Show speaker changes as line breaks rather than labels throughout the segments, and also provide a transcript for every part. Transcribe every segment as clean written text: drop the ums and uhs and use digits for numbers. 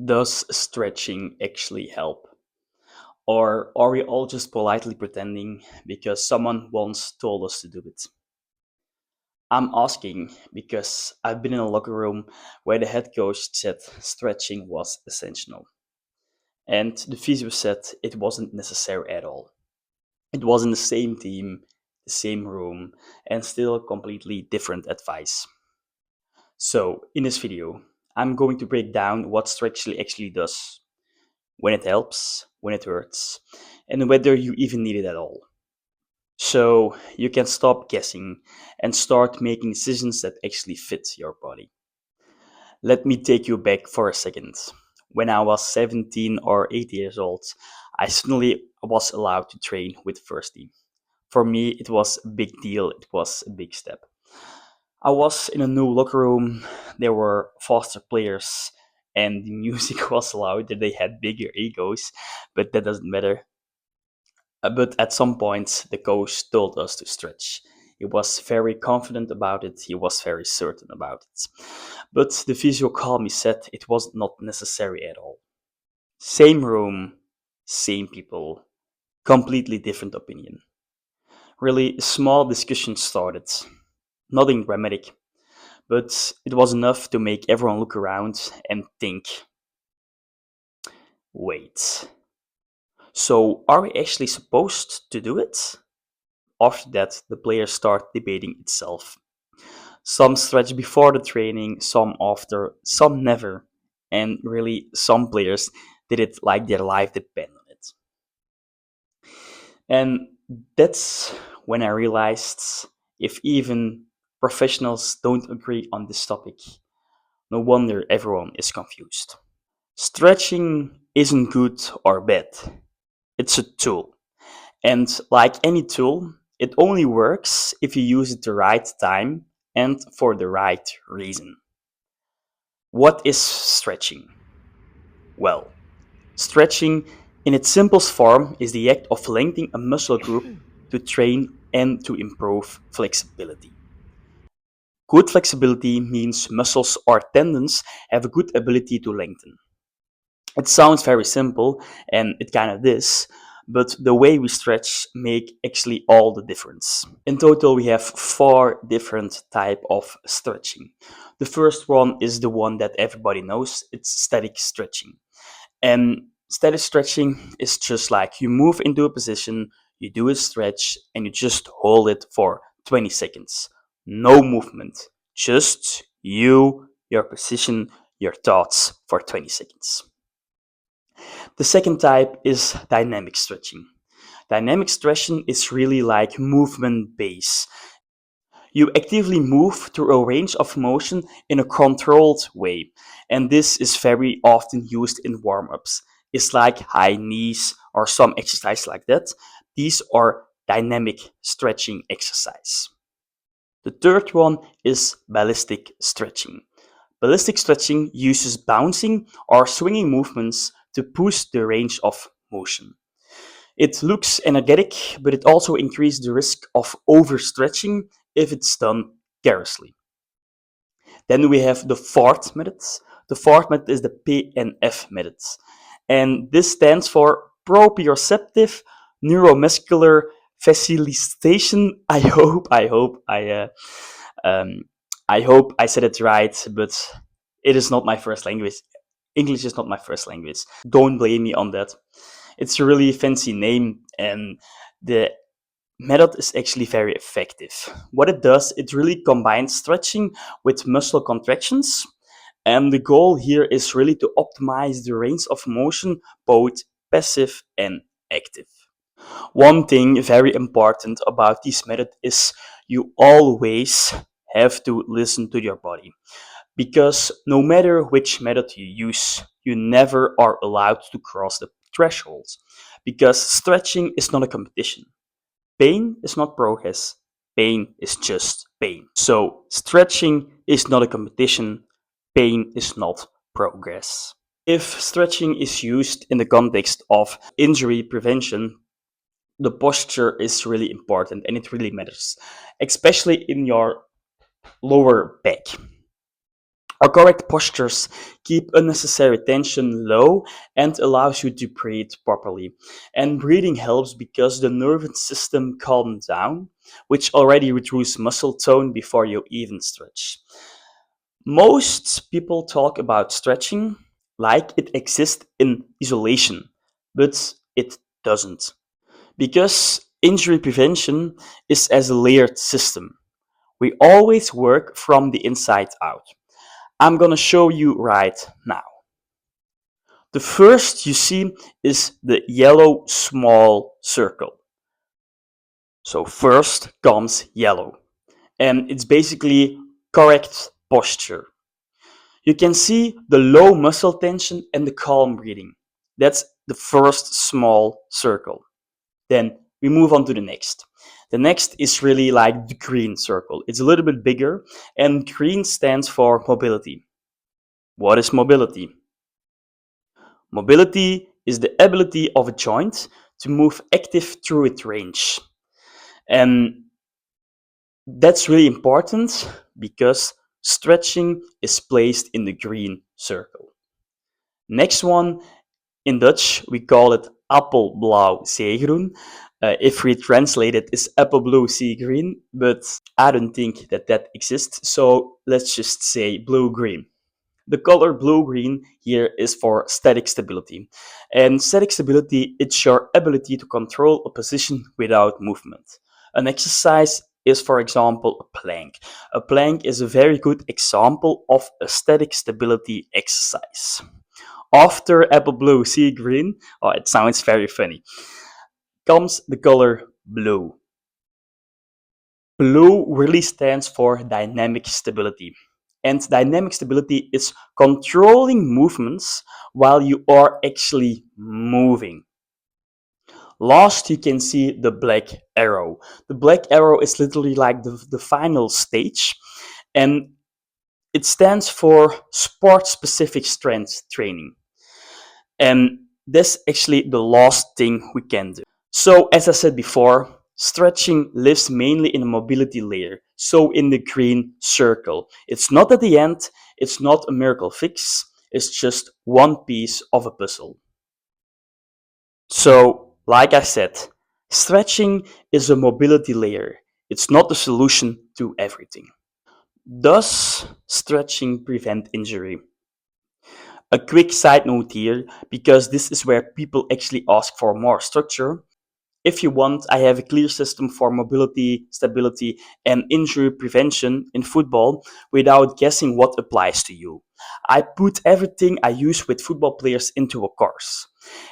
Does stretching actually help? Or are we all just politely pretending because someone once told us to do it? I'm asking because I've been in a locker room where the head coach said stretching was essential, and the physio said it wasn't necessary at all. It was in the same team, the same room, and still completely different advice. So, in this video, I'm going to break down what stretching actually does, when it helps, when it hurts, and whether you even need it at all. So you can stop guessing and start making decisions that actually fit your body. Let me take you back for a second. When I was 17 or 18 years old, I suddenly was allowed to train with first team. For me, it was a big deal, it was a big step. I was in a new locker room, there were faster players, and the music was louder, they had bigger egos, but that doesn't matter. But at some point, the coach told us to stretch. He was very confident about it, he was very certain about it. But the physio called me said it was not necessary at all. Same room, same people, completely different opinion. Really, a small discussion started. Nothing dramatic, but it was enough to make everyone look around and think, wait, so are we actually supposed to do it? After that, the players start debating itself. Some stretch before the training, some after, some never. And really, some players did it like their life depended on it. And that's when I realized if even professionals don't agree on this topic, no wonder everyone is confused. Stretching isn't good or bad, it's a tool. And like any tool, it only works if you use it the right time and for the right reason. What is stretching? Well, stretching in its simplest form is the act of lengthening a muscle group to train and to improve flexibility. Good flexibility means muscles or tendons have a good ability to lengthen. It sounds very simple, and it kind of is, but the way we stretch make actually all the difference. In total, we have four different type of stretching. The first one is the one that everybody knows. It's static stretching. And static stretching is just like you move into a position, you do a stretch, and you just hold it for 20 seconds. No movement, just you, your position, your thoughts for 20 seconds. The second type is dynamic stretching. Dynamic stretching is really like movement based. You actively move through a range of motion in a controlled way, and this is very often used in warm ups. It's like high knees or some exercise like that. These are dynamic stretching exercise. The third one is ballistic stretching. Ballistic stretching uses bouncing or swinging movements to push the range of motion. It looks energetic, but it also increases the risk of overstretching if it's done carelessly. Then we have the fourth method. The fourth method is the PNF method. And this stands for proprioceptive neuromuscular facilitation. Um, I hope I said it right, but it is not my first language. English is not my first language. Don't blame me on that. It's a really fancy name, and the method is actually very effective. What it does, it really combines stretching with muscle contractions, and the goal here is really to optimize the range of motion, both passive and active. One thing very important about this method is you always have to listen to your body, because no matter which method you use, you never are allowed to cross the threshold, because stretching is not a competition. Pain is not progress. Pain is just pain. So stretching is not a competition. Pain is not progress. If stretching is used in the context of injury prevention, the posture is really important and it really matters, especially in your lower back. Our correct postures keep unnecessary tension low and allows you to breathe properly. And breathing helps because the nervous system calms down, which already reduces muscle tone before you even stretch. Most people talk about stretching like it exists in isolation, but it doesn't. Because injury prevention is as a layered system. We always work from the inside out. I'm gonna show you right now. The first you see is the yellow small circle. So first comes yellow, and it's basically correct posture. You can see the low muscle tension and the calm breathing. That's the first small circle. Then we move on to the next. The next is really like the green circle. It's a little bit bigger, and green stands for mobility. What is mobility? Mobility is the ability of a joint to move active through its range. And that's really important because stretching is placed in the green circle. Next one, in Dutch, we call it appelblauw zeegroen. If we translate it, is apple blue, sea green, but I don't think that that exists, so let's just say blue green. The color blue-green here is for static stability. And static stability is your ability to control a position without movement. An exercise is, for example, a plank. A plank is a very good example of a static stability exercise. After apple blue, sea green, oh, it sounds very funny, comes the color blue. Blue really stands for dynamic stability. And dynamic stability is controlling movements while you are actually moving. Last, you can see the black arrow. The black arrow is literally like the final stage, and it stands for sport-specific strength training. And that's actually the last thing we can do. So, as I said before, stretching lives mainly in a mobility layer, so in the green circle. It's not at the end, it's not a miracle fix, it's just one piece of a puzzle. So, like I said, stretching is a mobility layer. It's not the solution to everything. Does stretching prevent injury? A quick side note here, because this is where people actually ask for more structure. If you want, I have a clear system for mobility, stability, and injury prevention in football without guessing what applies to you. I put everything I use with football players into a course.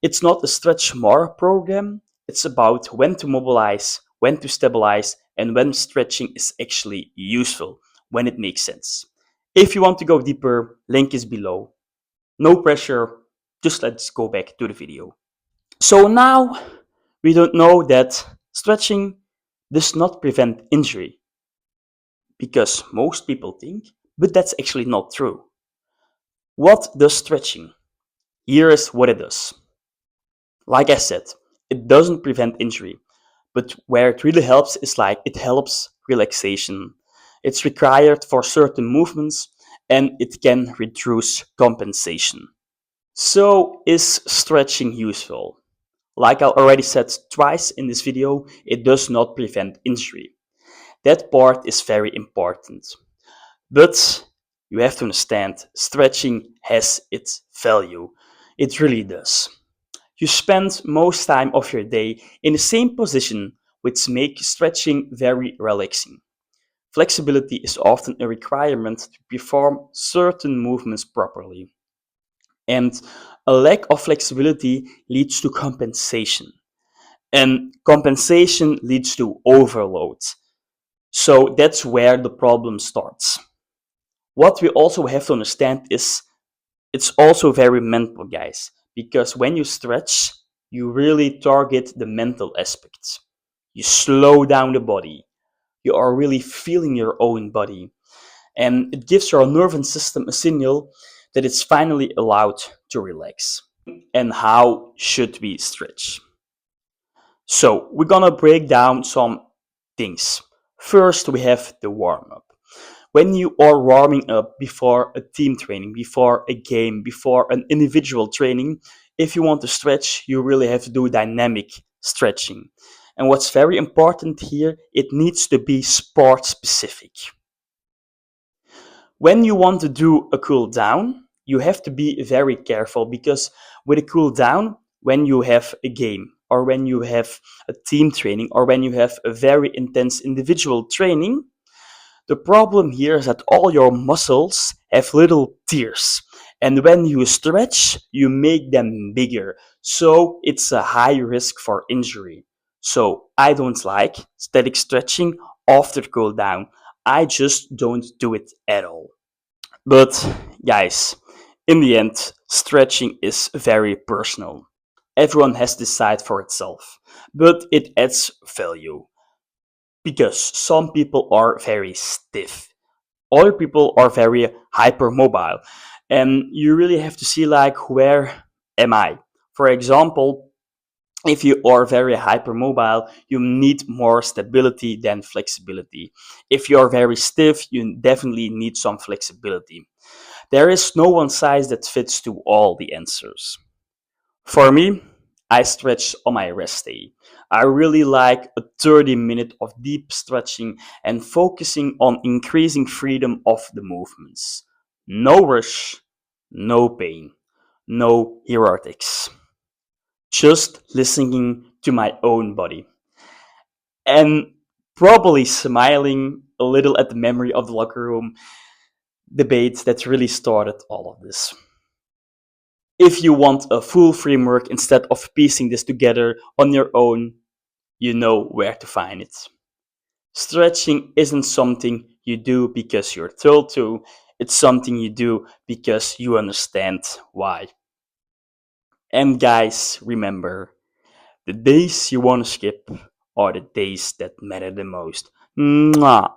It's not a stretch more program, it's about when to mobilize, when to stabilize, and when stretching is actually useful, when it makes sense. If you want to go deeper, link is below. No pressure, just let's go back to the video. So now we don't know that stretching does not prevent injury because most people think, but that's actually not true. What does stretching? Here is what it does. Like I said, it doesn't prevent injury, but where it really helps is like it helps relaxation. It's required for certain movements and it can reduce compensation. So, is stretching useful? Like I already said twice in this video, it does not prevent injury. That part is very important. But you have to understand, stretching has its value. It really does. You spend most time of your day in the same position, which makes stretching very relaxing. Flexibility is often a requirement to perform certain movements properly. And a lack of flexibility leads to compensation. And compensation leads to overload. So that's where the problem starts. What we also have to understand is it's also very mental, guys, because when you stretch, you really target the mental aspects. You slow down the body. You are really feeling your own body. And it gives your nervous system a signal that it's finally allowed to relax. And how should we stretch? So we're gonna break down some things. First, we have the warm up. When you are warming up before a team training, before a game, before an individual training, if you want to stretch, you really have to do dynamic stretching. And what's very important here, it needs to be sport specific. When you want to do a cool down, you have to be very careful because with a cool down, when you have a game or when you have a team training or when you have a very intense individual training, the problem here is that all your muscles have little tears. And when you stretch, you make them bigger. So it's a high risk for injury. So I don't like static stretching after cool down. I just don't do it at all. But guys, in the end, stretching is very personal. Everyone has to decide for itself, but it adds value because some people are very stiff, other people are very hypermobile, and you really have to see like where am I. For example, if you are very hypermobile, you need more stability than flexibility. If you are very stiff, you definitely need some flexibility. There is no one size that fits to all the answers. For me, I stretch on my rest day. I really like a 30-minute of deep stretching and focusing on increasing freedom of the movements. No rush, no pain, no hierarchics. Just listening to my own body. And probably smiling a little at the memory of the locker room debate that really started all of this. If you want a full framework instead of piecing this together on your own, you know where to find it. Stretching isn't something you do because you're told to, it's something you do because you understand why. And guys, remember, the days you want to skip are the days that matter the most. Mwah.